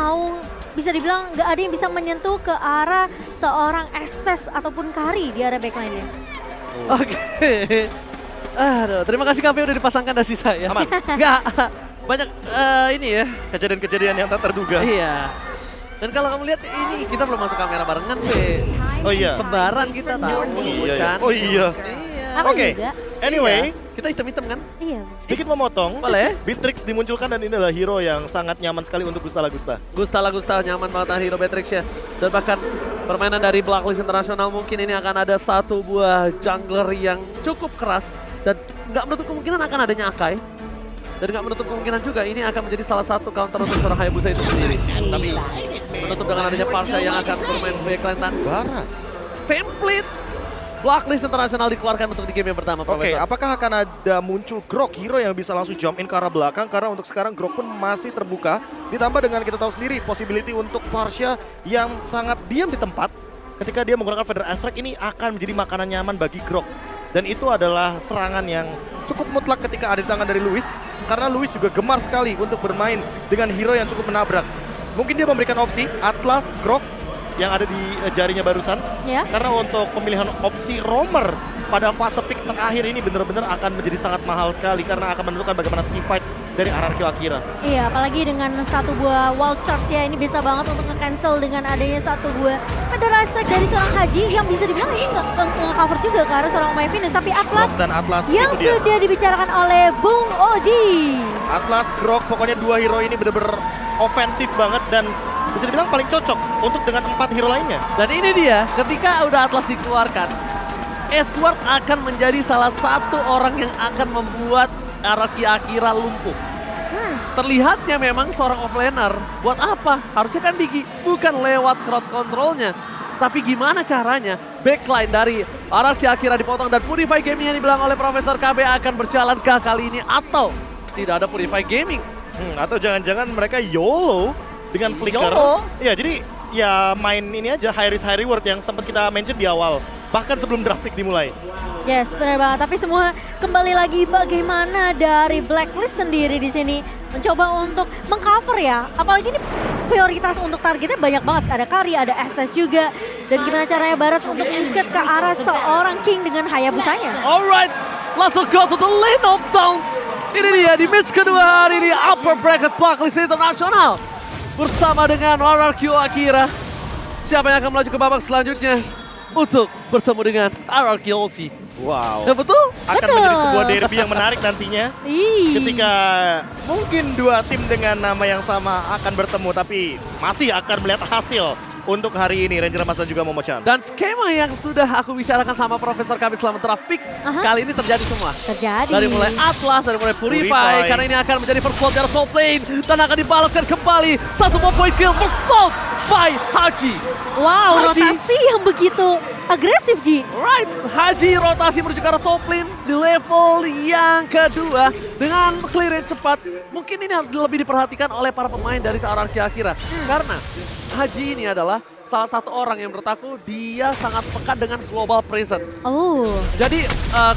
mau bisa dibilang nggak ada yang bisa menyentuh ke arah seorang Estes ataupun Kari di area backline-nya. Oke. Aduh, terima kasih KP udah dipasangkan dari saya. Aman. Enggak, banyak ini ya. Kejadian-kejadian yang tak terduga. Iya. Dan kalau kamu lihat ini kita belum masuk kamera barengan, Be. Oh iya. Sebaran kita tahu. Iya, iya. Kan? Oh iya. Iya. Aku Oke. juga. Anyway, Kita hitam-hitam kan? Iya. sedikit memotong. Boleh. Beatrix dimunculkan dan ini adalah hero yang sangat nyaman sekali untuk Gusta Lagusta. Gusta nyaman banget hero Beatrix ya. Dan bahkan permainan dari Blacklist International mungkin ini akan ada satu buah jungler yang cukup keras. Dan nggak menutup kemungkinan akan adanya Akai. Dan nggak menutup kemungkinan juga ini akan menjadi salah satu counter untuk seorang Hayabusa itu sendiri. Tapi menutup dengan adanya Parsha yang akan bermain backline dan Barat. template Blacklist International dikeluarkan untuk di game yang pertama, Oke, Profesor. apakah akan ada muncul Grok hero yang bisa langsung jump in ke arah belakang? Karena untuk sekarang Grok pun masih terbuka. Ditambah dengan kita tahu sendiri possibility untuk Parsha yang sangat diam di tempat. Ketika dia menggunakan Feather Strike ini akan menjadi makanan nyaman bagi Grok. Dan itu adalah serangan yang cukup mutlak ketika ada di tangan dari Lewis. Karena Lewis juga gemar sekali untuk bermain dengan hero yang cukup menabrak. Mungkin dia memberikan opsi Atlas, Grok yang ada di jarinya barusan. Ya. Karena untuk pemilihan opsi roamer pada fase pick terakhir ini benar-benar akan menjadi sangat mahal sekali. Karena akan menentukan bagaimana team fight dari RRQ Akira. Iya, apalagi dengan satu buah wild charge ya, ini bisa banget untuk nge-cancel dengan adanya satu buah Federal Strike dari seorang Haji yang bisa dibilang ini nge-cover juga ke arah seorang Omai Venus. Tapi Atlas Dan Atlas yang itu dia. sudah dibicarakan oleh Bung Oji. Atlas, Grok, pokoknya dua hero ini benar-benar ofensif banget dan bisa dibilang paling cocok untuk dengan 4 hero lainnya. Dan ini dia, ketika udah Atlas dikeluarkan, Edward akan menjadi salah satu orang yang akan membuat RRQ Akira lumpuh. Terlihatnya memang seorang offlaner, buat apa? Harusnya kan Digi, bukan lewat crowd controlnya. Tapi gimana caranya backline dari RRQ Akira dipotong dan Purify Gaming yang dibilang oleh Profesor KB akan berjalan ke kali ini atau tidak ada Purify Gaming. Atau jangan-jangan mereka YOLO dengan flicker. YOLO? Iya, jadi ya main ini aja high risk high reward yang sempat kita mention di awal. Bahkan sebelum draft pick dimulai. Yes, benar banget. Tapi semua kembali lagi bagaimana dari Blacklist sendiri di sini mencoba untuk mengcover ya. Apalagi ini prioritas untuk targetnya banyak banget. Ada Kari, ada SS juga. Dan gimana caranya Barat untuk ikat ke arah seorang King dengan Hayabusanya. Alright, let's go to the lane of down. Ini dia di match kedua hari ini Upper Bracket Blacklist International bersama dengan RRQ Akira. Siapa yang akan melaju ke babak selanjutnya untuk bertemu dengan RRQ Aussie? Wow. Ya betul? Akan menjadi sebuah derby yang menarik nantinya. Ih. Ketika mungkin dua tim dengan nama yang sama akan bertemu, tapi masih akan melihat hasil untuk hari ini Ranger Mas dan juga Momo-chan. Dan skema yang sudah aku bicarakan sama Profesor kami selama draft pick kali ini terjadi semua. Terjadi. Dari mulai Atlas, dari mulai Purify, Purify. karena ini akan menjadi first blood dari top lane dan akan dibalaskan kembali satu more point kill first blood by Haji. Wow, Haji. rotasi yang begitu agresif, Ji. Right, Haji rotasi menuju ke arah top lane di level yang kedua dengan clear yang cepat. Mungkin ini harus lebih diperhatikan oleh para pemain dari RRQ Akira. Karena Haji ini adalah salah satu orang yang menurut aku dia sangat pekat dengan global presence. Oh. Jadi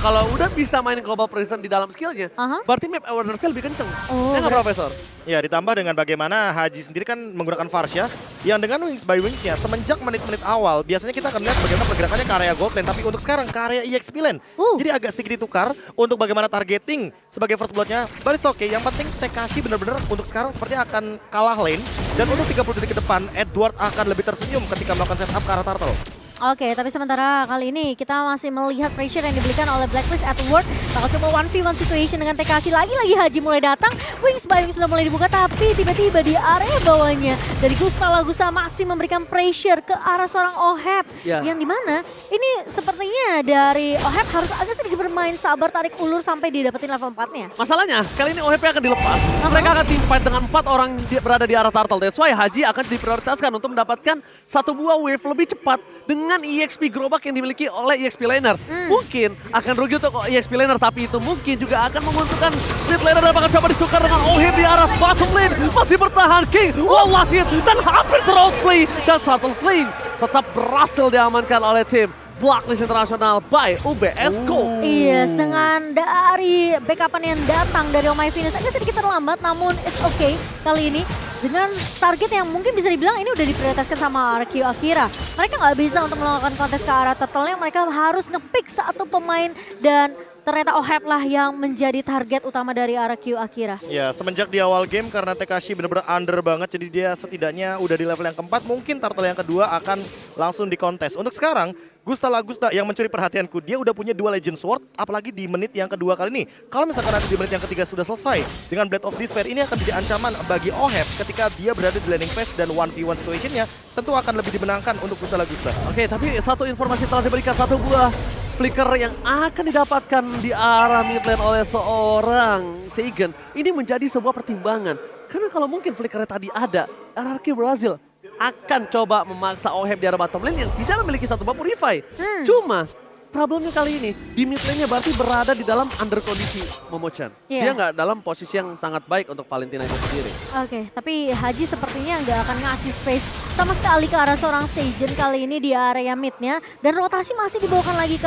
kalau udah bisa main global presence di dalam skillnya, berarti map awareness-nya lebih kenceng. Oh, Ya nggak Profesor? Ya, ditambah dengan bagaimana Haji sendiri kan menggunakan Varsha yang dengan Wings by Wings-nya semenjak menit-menit awal biasanya kita akan lihat bagaimana pergerakannya ke area gold lane, tapi untuk sekarang ke area EXP lane. Jadi agak sedikit ditukar untuk bagaimana targeting sebagai first blood-nya. But it's okay, yang penting Tekashi benar-benar untuk sekarang sepertinya akan kalah lane dan untuk 30 detik ke depan Edward akan lebih tersenyum ketika melakukan setup ke arah turtle. Oke, tapi sementara kali ini kita masih melihat pressure yang diberikan oleh Blacklist Edward. Bakal coba 1v1 situation dengan TKC. Lagi-lagi Haji mulai datang. Wings by Wings sudah mulai dibuka, tapi tiba-tiba di area bawahnya dari Gusta Lagusta masih memberikan pressure ke arah seorang Oheb. Yang dimana ini sepertinya dari Oheb harus agak sedikit bermain sabar, tarik ulur sampai didapetin level 4-nya. Masalahnya, kali ini OHP akan dilepas. Mereka akan team fight dengan 4 orang berada di arah turtle. That's why Haji akan diprioritaskan untuk mendapatkan satu buah wave lebih cepat dengan EXP gerobak yang dimiliki oleh EXP laner. Mungkin akan rugi untuk EXP laner, tapi itu mungkin juga akan menguntungkan mid laner dan akan coba ditukar dengan Oheb di arah bottom lane. Masih bertahan King, lost hit, dan hampir ter-outplay. Dan Turtle Sling tetap berhasil diamankan oleh tim Blacklist International by UBS Go. Yes, dengan dari backupan yang datang dari Omai Venus agak sedikit terlambat, namun it's okay kali ini. dengan target yang mungkin bisa dibilang ini udah diprioritaskan sama RQ Akira. Mereka nggak bisa untuk melakukan kontes ke arah turtle-nya, mereka harus nge-pick satu pemain dan ternyata Oheb lah yang menjadi target utama dari RQ Akira. Ya, semenjak di awal game karena Tekashi benar-benar under banget, jadi dia setidaknya udah di level yang keempat, mungkin turtle yang kedua akan langsung dikontes. Untuk sekarang, Gusta Lagusta yang mencuri perhatianku, dia udah punya 2 Legend Sword, apalagi di menit yang kedua kali ini. Kalau misalkan nanti di menit yang ketiga sudah selesai, dengan Blade of Despair ini akan jadi ancaman bagi Oheb ketika dia berada di landing phase dan 1v1 situationnya tentu akan lebih dimenangkan untuk Gusta Lagusta. Oke, tapi satu informasi telah diberikan, satu buah flicker yang akan didapatkan di arah mid lane oleh seorang Seigen. Ini menjadi sebuah pertimbangan. Karena kalau mungkin flickernya tadi ada, RRQ Brazil akan coba memaksa Oheb di arah bottom lane yang tidak memiliki satu buah Purify. Cuma problemnya kali ini di mid lane-nya berarti berada di dalam under kondisi Momochan. Iya. Dia nggak dalam posisi yang sangat baik untuk Valentina itu sendiri. Oke, tapi Haji sepertinya nggak akan ngasih space sama sekali ke arah seorang Seigen kali ini di area mid-nya. Dan rotasi masih dibawakan lagi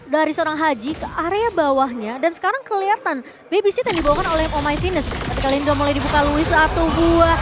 dari seorang Haji ke area bawahnya. Dan sekarang kelihatan babysit yang dibawakan oleh Oh My Venus. Tapi kali ini udah mulai dibuka Louis satu buah.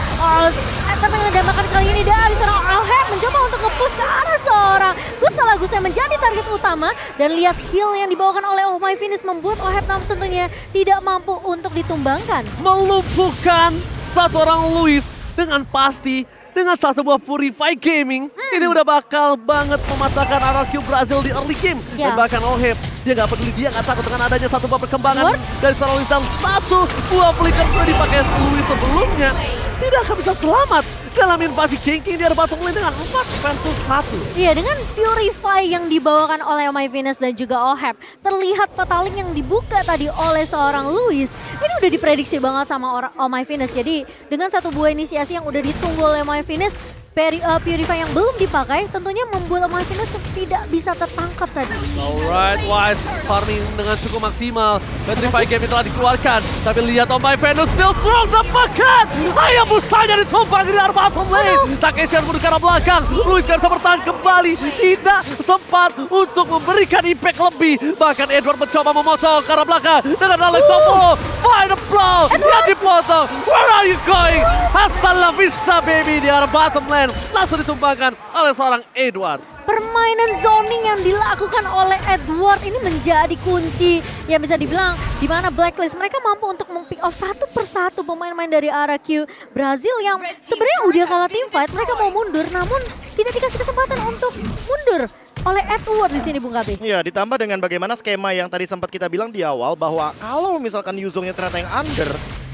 Tapi mengedamakan kali ini dari seorang Oheb mencoba untuk nge-push ke arah seorang Gusta Lagusta yang menjadi target utama. Dan lihat heal yang dibawakan oleh Oh My Venus membuat Oheb tentunya tidak mampu untuk ditumbangkan. Melumpuhkan satu orang Luis dengan pasti. Dengan satu buah Purify Gaming, ini udah bakal banget mematahkan RRQ Brazil di early game. Dan bahkan Oheb, dia nggak peduli, dia nggak takut dengan adanya satu buah perkembangan dari seorang Luis dan satu buah flicker sudah dipakai Luis sebelumnya. Tidak akan bisa selamat dalam invasi ganking di arah bottom lane dengan 4 versus 1. Iya, dengan Purify yang dibawakan oleh Oh My Venus dan juga Oheb, terlihat Fataling yang dibuka tadi oleh seorang Louis. Ini udah diprediksi banget sama Oh My Venus. Jadi dengan satu buah inisiasi yang udah ditunggu oleh Oh My Venus, Purify yang belum dipakai tentunya membuat Oh My Venus tidak bisa tertangkap tadi. Alright, Wise farming dengan cukup maksimal. Petrify game telah dikeluarkan. Tapi lihat Oh My Venus still strong, dapatkan Hayabusanya ditumpang di arah bottom lane. Takeshi yang menuju ke arah belakang. Luis gak bisa bertahan kembali. Tidak sempat untuk memberikan impact lebih. Bahkan Edward mencoba memotong ke arah belakang dengan Alex Topo. Final blow yang dipotong. Where are you going? Hasta la vista baby di arah bottom lane. Langsung ditumbangkan oleh seorang Edward. Permainan zoning yang dilakukan oleh Edward ini menjadi kunci yang bisa dibilang di mana Blacklist mereka mampu untuk mem-pick off satu persatu pemain-pemain dari RRQ Brazil yang sebenarnya udah kalah teamfight, mereka mau mundur namun tidak dikasih kesempatan untuk mundur oleh Edward di sini Bung Gabi. Ya, ditambah dengan bagaimana skema yang tadi sempat kita bilang di awal bahwa kalau misalkan Yuzongnya ternyata yang under,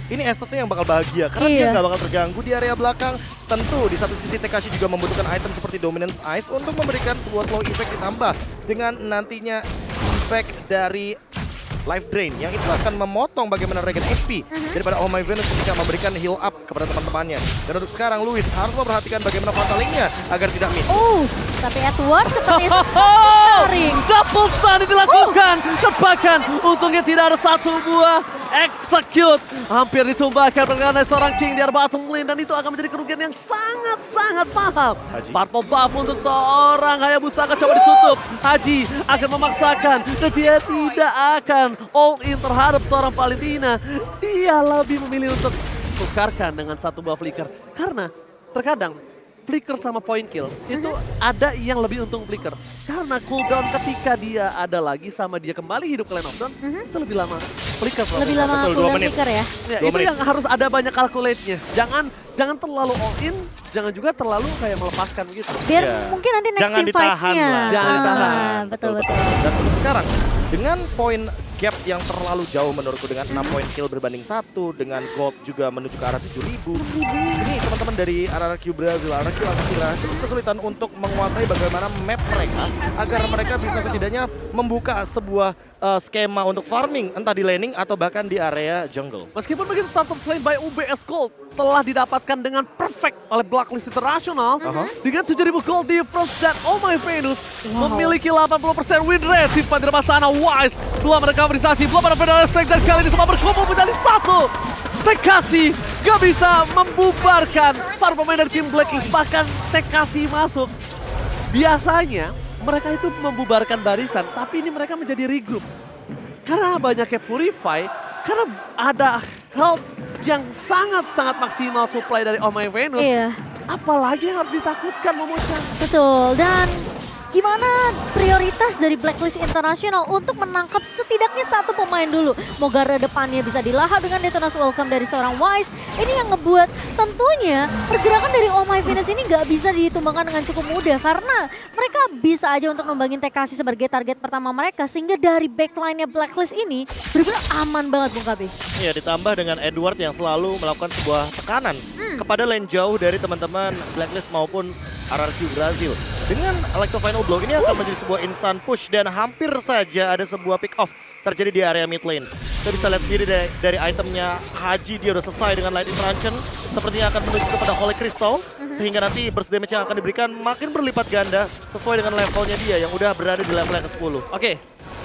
ini Estes yang bakal bahagia karena dia nggak bakal terganggu di area belakang. Tentu di satu sisi Tekashi juga membutuhkan item seperti Dominance Ice untuk memberikan sebuah slow effect ditambah dengan nantinya effect dari Life Drain yang itu akan memotong bagaimana regen HP daripada Oh My Venus ketika memberikan heal up kepada teman-temannya. Dan untuk sekarang Louis harus memperhatikan bagaimana Fatalingnya agar tidak miss. Tapi Edward seperti sparring. Double stun dilakukan. Bahkan untungnya tidak ada satu buah execute. Hampir ditumbangkan oleh seorang King di arah bottom lane. Dan itu akan menjadi kerugian yang sangat-sangat mahal. Purple buff untuk seorang Hayabusa akan coba ditutup. Haji akan memaksakan dan dia tidak akan all in terhadap seorang Valentina. Dia lebih memilih untuk tukarkan dengan satu buah flicker. Karena terkadang flicker sama point kill itu ada yang lebih untung flicker. Karena cooldown ketika dia ada lagi sama dia kembali hidup ke Lane of Dawn itu lebih lama flicker. Lebih lama cooldown flicker ya. Ya, itu yang harus ada banyak calculate-nya. Jangan terlalu all in, jangan juga terlalu kayak melepaskan gitu. Biar mungkin nanti next Jangan team ditahan fight-nya. lah. Jangan ditahan. Betul. Dan untuk sekarang dengan poin gap yang terlalu jauh menurutku dengan 6 poin kill berbanding 1 dengan gold juga menuju ke arah 7.000. Ini teman-teman dari RRQ Brazil, RRQ Akira cukup kesulitan untuk menguasai bagaimana map mereka agar mereka bisa setidaknya membuka sebuah skema untuk farming entah di laning atau bahkan di area jungle. Meskipun begitu startup selain by UBS Gold telah didapatkan dengan perfect oleh Blacklist International dengan 7.000 gold difference dan Oh My Venus memiliki 80% win rate. Simpan di sana Wise belum ada kaverisasi, belum ada Federal Strike dan kali ini semua berkumpul menjadi satu. Tekashi gak bisa membubarkan para pemain dari tim Blacklist, bahkan Tekashi masuk. Biasanya mereka itu membubarkan barisan, tapi ini mereka menjadi regroup. Karena banyaknya Purify, karena ada help yang sangat-sangat maksimal supply dari Oh My Venus. Iya. Apalagi yang harus ditakutkan Momo-chan. Betul, dan gimana prioritas dari Blacklist International untuk menangkap setidaknya satu pemain dulu. Mau garda depannya bisa dilahap dengan Detonas Welcome dari seorang Wise. Ini yang ngebuat tentunya pergerakan dari Oh My Venus ini nggak bisa ditumbangkan dengan cukup mudah. Karena mereka bisa aja untuk numbangin TKC sebagai target pertama mereka. Sehingga dari backline-nya Blacklist ini benar-benar aman banget Bung KB. Ya, ditambah dengan Edward yang selalu melakukan sebuah tekanan kepada lane jauh dari teman-teman Blacklist maupun RRQ Brazil. Dengan Electro Final Blow ini akan menjadi sebuah instant push dan hampir saja ada sebuah pick off terjadi di area mid lane. Kita bisa lihat sendiri dari itemnya Haji, dia udah selesai dengan Light Interaction. Sepertinya akan menuju kepada Holy Crystal sehingga nanti burst damage yang akan diberikan makin berlipat ganda sesuai dengan levelnya dia yang udah berada di level yang ke-10. Oke,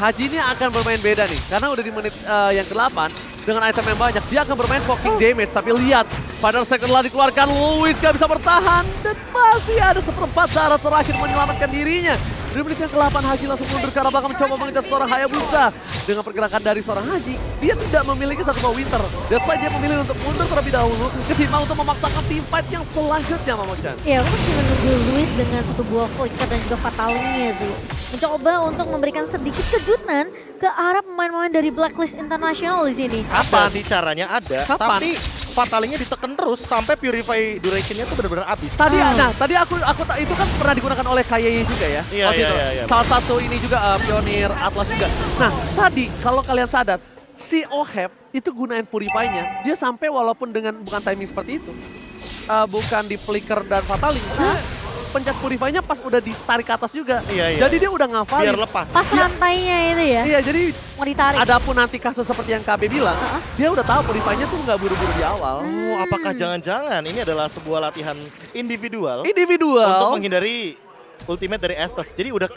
Haji ini akan bermain beda nih. Karena udah di menit yang ke-8 dengan item yang banyak. Dia akan bermain poking damage. Tapi lihat, pada second telah dikeluarkan, Louis gak bisa bertahan. Dan masih ada seperempat darah terakhir menyelamatkan dirinya. Di menit yang ke-8 Haji langsung mundur ke arah belakang mencoba mengejar seorang Hayabusa. Dengan pergerakan dari seorang Haji, dia tidak memiliki satu buah Winter. That's why dia memilih untuk mundur terlebih dahulu ketimbang untuk memaksakan team fight yang selanjutnya, Momo-chan. Iya, aku masih menunggu Luis dengan satu buah flicker dan juga fatalingnya sih. Mencoba untuk memberikan sedikit kejutan ke arah pemain-pemain dari Blacklist International di sini. Apa sih caranya ada, Kapan? tapi fatalingnya ditekan terus sampai purify durationnya tuh benar-benar habis. Tadi aku itu kan pernah digunakan oleh KYE juga ya. Iya, Waktu itu. iya. Salah satu ini juga pionir Atlas juga. Nah, tadi kalau kalian sadar, si Oheb itu gunain purify-nya, dia sampai walaupun dengan bukan timing seperti itu. Bukan di flicker dan fataling. Pencet purify-nya pas udah ditarik ke atas juga. Iya. Jadi dia udah ngafalin. Biar lepas. Pas rantainya itu ya, Iya, jadi mau ditarik. adapun nanti kasus seperti yang KB bilang, dia udah tahu purify-nya tuh nggak buru-buru di awal. Oh, apakah jangan-jangan ini adalah sebuah latihan individual untuk Individual. menghindari ultimate dari Estes. Jadi udah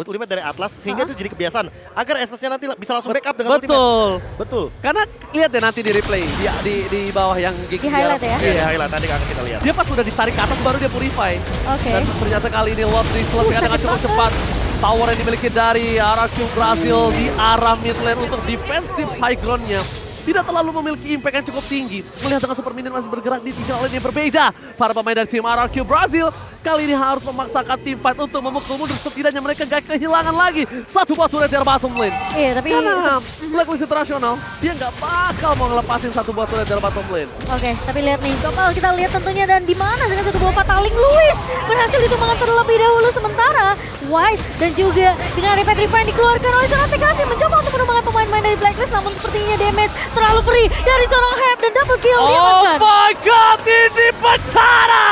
ultimate dari Atlas sehingga itu jadi kebiasaan agar Estesnya nanti bisa langsung backup dengan ultimate. Betul. Karena lihat deh nanti di replay di bawah yang Di highlight ya? Iya, highlight nanti akan kita lihat. Dia pas udah ditarik ke atas baru dia purify. Oke. Dan ternyata kali ini Lord diselesaikan dengan cukup cepat. Tower yang dimiliki dari RRQ Brazil di arah mid lane untuk defensive high ground-nya. Tidak terlalu memiliki impact yang cukup tinggi. Melihat dengan Super Minion masih bergerak di 3 lane yang berbeda. Para pemain dari tim RRQ Brazil kali ini harus memaksakan tim fight untuk memukul mundur. Setidaknya mereka gak kehilangan lagi satu buah turret dari bottom lane. Iya, tapi Karena Blacklist International, dia nggak bakal mau ngelepasin satu buah turret dari bottom lane. oke, tapi lihat nih, kalau kita lihat tentunya dan di mana dengan satu buah fataling Luis berhasil ditumbangkan terlebih dahulu sementara Wise dan juga dengan Repetrify yang dikeluarkan oleh seorang TKC mencoba untuk menumbangkan pemain-pemain dari Blacklist namun sepertinya damage terlalu perih dari seorang Heb dan double kill dia Oh makan. my god, ini bencana!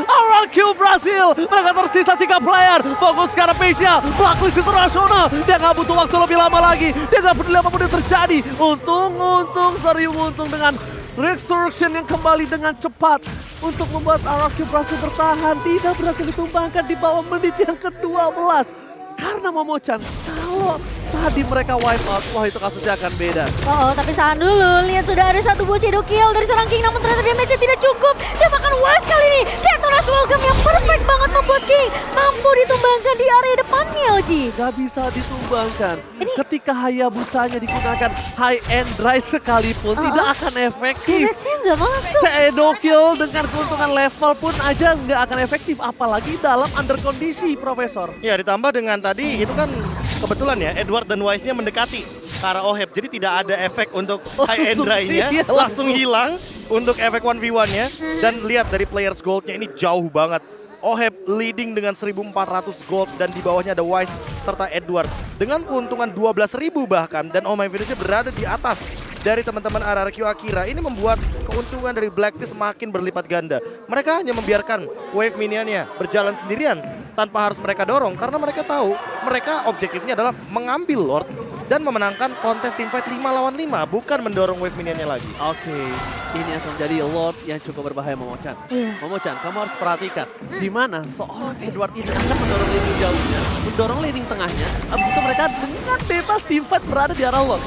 RRQ Brazil, mereka tersisa 3 player. Fokus ke arah pace-nya, Blacklist International. Dia nggak butuh waktu lebih lama lagi. Dia nggak peduli apapun yang terjadi. Untung dengan Resurrection yang kembali dengan cepat untuk membuat RRQ Brazil bertahan. Tidak berhasil ditumbangkan di bawah menit yang ke-12. Karena Momo-chan, kalau tadi mereka wipe out, wah itu kasusnya akan beda. Oh, tapi tahan dulu. Lihat sudah ada satu buah shadow kill dari seorang King namun ternyata damage-nya tidak cukup. Dia makan Wise kali ini. Detonas Welcome yang perfect banget membuat King mampu ditumbangkan di area depannya, Oji. Gak bisa disumbangkan. Ketika Hayabusanya digunakan high and dry sekalipun tidak akan efektif. Damage-nya nggak masuk. Shadow kill dengan keuntungan level pun aja nggak akan efektif. Apalagi dalam under kondisi, Profesor. Ya, ditambah dengan tadi itu kan kebetulan ya Edward dan Wise-nya mendekati ke arah Oheb. Jadi tidak ada efek untuk high and dry-nya. Iya, Langsung hilang untuk efek 1v1-nya. Dan lihat dari players gold-nya ini jauh banget. Oheb leading dengan 1.400 gold dan di bawahnya ada Wise serta Edward. Dengan keuntungan 12.000 bahkan dan Oh My Venus-nya berada di atas dari teman-teman RRQ Akira. Ini membuat keuntungan dari Blacklist makin berlipat ganda. Mereka hanya membiarkan wave minionnya berjalan sendirian tanpa harus mereka dorong. Karena mereka tahu mereka objektifnya adalah mengambil Lord dan memenangkan kontes teamfight 5 lawan 5. Bukan mendorong wave minionnya lagi. Oke, ini akan menjadi Lord yang cukup berbahaya, Momo-chan. Iya. Momo-chan, kamu harus perhatikan di mana seorang Edward ini akan mendorong laning jauhnya, mendorong laning tengahnya. Habis itu mereka dengan bebas teamfight berada di arah Lord.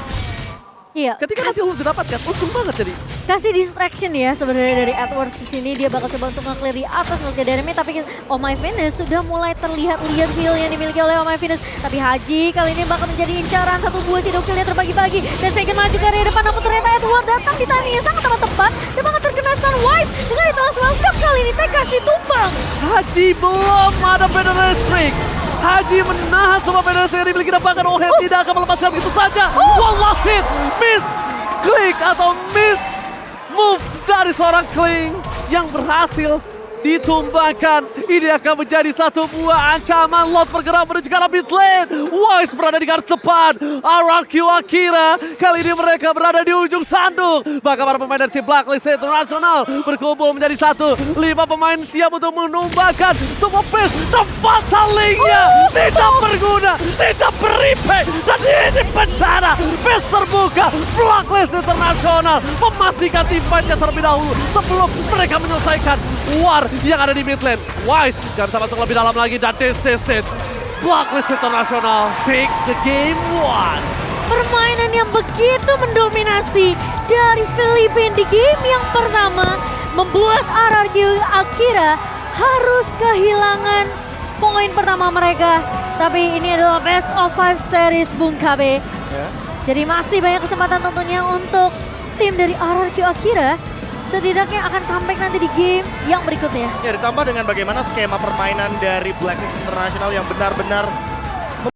Iya. Ketika hasil Lord didapatkan, untung banget jadi. Kasih distraction ya sebenarnya dari Edwards di sini. Dia bakal coba untuk nge-clear di atas, nge-clear dari mid. Tapi Oh My Venus sudah mulai terlihat heal yang dimiliki oleh Oh My Venus. Tapi Haji kali ini bakal menjadi incaran. Satu buah shadow kill-nya terbagi-bagi. Dan second maju ke area depan. Namun ternyata Edward datang di timing yang sangat tepat. depan. Dia banget terkena stun Wise. Dengan Italas welcome kali ini TKC tumbang. Haji belum ada Federal Streak. Haji menahan semua Federal Streak yang dimiliki dan bahkan Ohen tidak akan melepaskan begitu saja. One last hit, miss click atau miss move dari seorang Kling yang berhasil ditumbangkan. Ini akan menjadi satu buah ancaman. Lot bergerak menuju ke arah mid lane. Wise berada di garis depan. RRQ Akira. Kali ini mereka berada di ujung tanduk. Bahkan para pemain dari tim Blacklist International berkumpul menjadi satu. 5 pemain siap untuk menumbangkan semua face. The Fatal Link-nya tidak berguna, tidak berimpact. Dan ini bencana. Face terbuka. Blacklist International memastikan tim fight-nya terlebih dahulu sebelum mereka menyelesaikan war yang ada di mid lane. Wise gak bisa masuk lebih dalam lagi dan this is it. Blacklist International take the game one. Permainan yang begitu mendominasi dari Filipina di game yang pertama membuat RRQ Akira harus kehilangan poin pertama mereka. Tapi ini adalah best of 5 series Bung KB. Jadi masih banyak kesempatan tentunya untuk tim dari RRQ Akira setidaknya akan comeback nanti di game yang berikutnya. Ya, ditambah dengan bagaimana skema permainan dari Blacklist International yang benar-benar